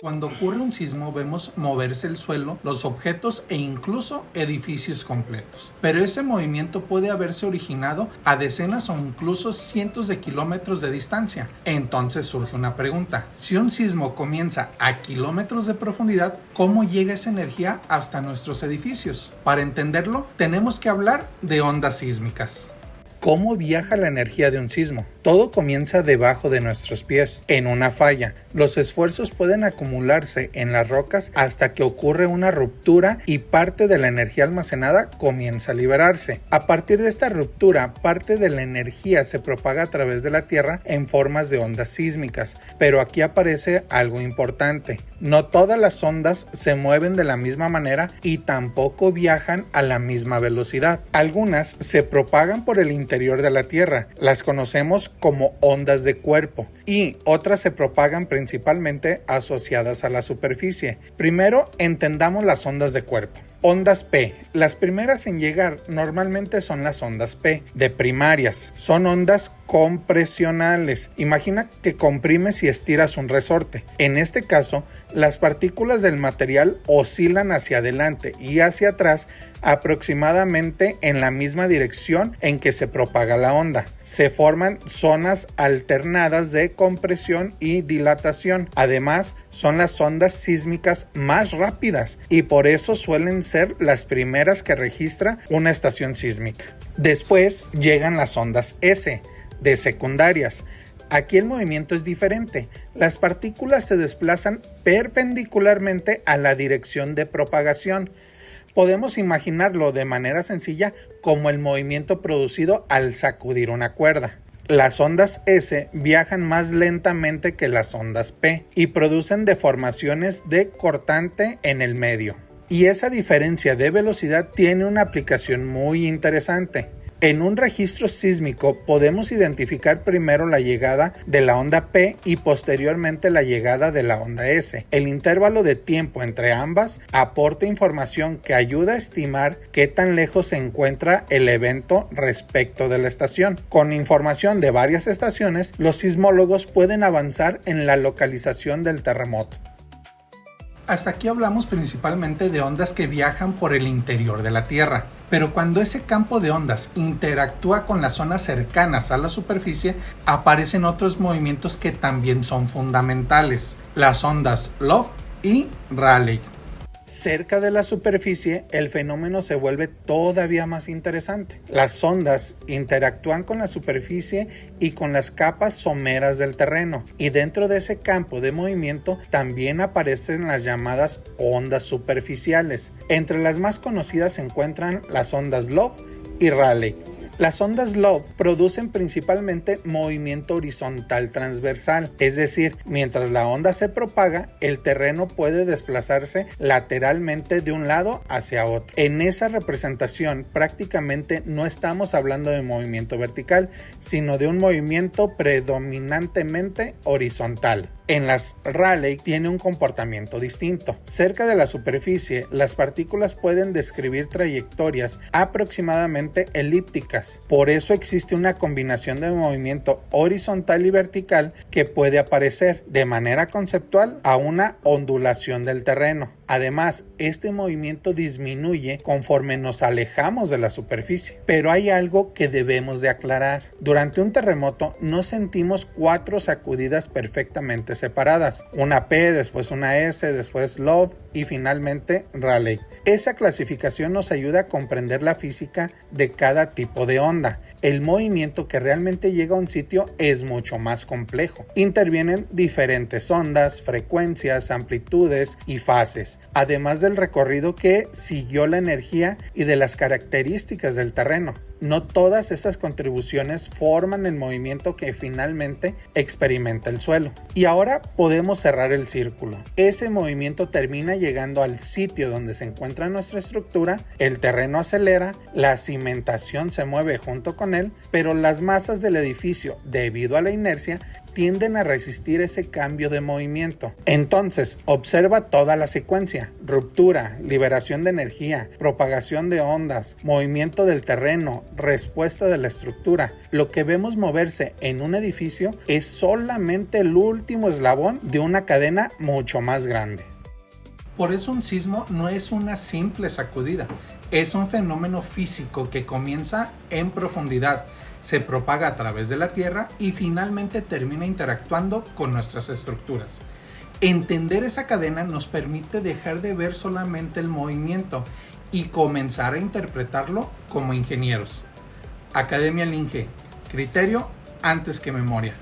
Cuando ocurre un sismo vemos moverse el suelo, los objetos e incluso edificios completos. Pero ese movimiento puede haberse originado a decenas o incluso cientos de kilómetros de distancia. Entonces surge una pregunta. Si un sismo comienza a kilómetros de profundidad, ¿cómo llega esa energía hasta nuestros edificios? Para entenderlo, tenemos que hablar de ondas sísmicas. ¿Cómo viaja la energía de un sismo? Todo comienza debajo de nuestros pies, en una falla. Los esfuerzos pueden acumularse en las rocas hasta que ocurre una ruptura y parte de la energía almacenada comienza a liberarse. A partir de esta ruptura, parte de la energía se propaga a través de la Tierra en formas de ondas sísmicas. Pero aquí aparece algo importante. No todas las ondas se mueven de la misma manera y tampoco viajan a la misma velocidad. Algunas se propagan por el interior de la Tierra, las conocemos como ondas de cuerpo, y otras se propagan principalmente asociadas a la superficie. Primero, entendamos las ondas de cuerpo. Ondas P. Las primeras en llegar normalmente son las ondas P, de primarias. Son ondas compresionales. Imagina que comprimes y estiras un resorte. En este caso, las partículas del material oscilan hacia adelante y hacia atrás aproximadamente en la misma dirección en que se propaga la onda. Se forman zonas alternadas de compresión y dilatación. Además, son las ondas sísmicas más rápidas y por eso suelen ser las primeras que registra una estación sísmica. Después llegan las ondas S, de secundarias. Aquí el movimiento es diferente. Las partículas se desplazan perpendicularmente a la dirección de propagación. Podemos imaginarlo de manera sencilla como el movimiento producido al sacudir una cuerda. Las ondas S viajan más lentamente que las ondas P y producen deformaciones de cortante en el medio. Y esa diferencia de velocidad tiene una aplicación muy interesante. En un registro sísmico podemos identificar primero la llegada de la onda P y posteriormente la llegada de la onda S. El intervalo de tiempo entre ambas aporta información que ayuda a estimar qué tan lejos se encuentra el evento respecto de la estación. Con información de varias estaciones, los sismólogos pueden avanzar en la localización del terremoto. Hasta aquí hablamos principalmente de ondas que viajan por el interior de la Tierra, pero cuando ese campo de ondas interactúa con las zonas cercanas a la superficie, aparecen otros movimientos que también son fundamentales, las ondas Love y Rayleigh. Cerca de la superficie, el fenómeno se vuelve todavía más interesante. Las ondas interactúan con la superficie y con las capas someras del terreno, y dentro de ese campo de movimiento también aparecen las llamadas ondas superficiales. Entre las más conocidas se encuentran las ondas Love y Rayleigh. Las ondas Love producen principalmente movimiento horizontal transversal, es decir, mientras la onda se propaga, el terreno puede desplazarse lateralmente de un lado hacia otro. En esa representación prácticamente no estamos hablando de movimiento vertical, sino de un movimiento predominantemente horizontal. En las Rayleigh tiene un comportamiento distinto. Cerca de la superficie, las partículas pueden describir trayectorias aproximadamente elípticas. Por eso existe una combinación de movimiento horizontal y vertical que puede aparecer de manera conceptual a una ondulación del terreno. Además, este movimiento disminuye conforme nos alejamos de la superficie. Pero hay algo que debemos de aclarar. Durante un terremoto no sentimos 4 sacudidas perfectamente separadas. Una P, después una S, después Love y finalmente Rayleigh. Esa clasificación nos ayuda a comprender la física de cada tipo de onda. El movimiento que realmente llega a un sitio es mucho más complejo. Intervienen diferentes ondas, frecuencias, amplitudes y fases, además del recorrido que siguió la energía y de las características del terreno. No todas esas contribuciones forman el movimiento que finalmente experimenta el suelo. Y ahora podemos cerrar el círculo. Ese movimiento termina llegando al sitio donde se encuentra nuestra estructura, el terreno acelera, la cimentación se mueve junto con él, pero las masas del edificio, debido a la inercia, tienden a resistir ese cambio de movimiento. Entonces, observa toda la secuencia: ruptura, liberación de energía, propagación de ondas, movimiento del terreno, respuesta de la estructura. Lo que vemos moverse en un edificio es solamente el último eslabón de una cadena mucho más grande. Por eso un sismo no es una simple sacudida, es un fenómeno físico que comienza en profundidad, se propaga a través de la Tierra y finalmente termina interactuando con nuestras estructuras. Entender esa cadena nos permite dejar de ver solamente el movimiento y comenzar a interpretarlo como ingenieros. Academia Linge, criterio antes que memoria.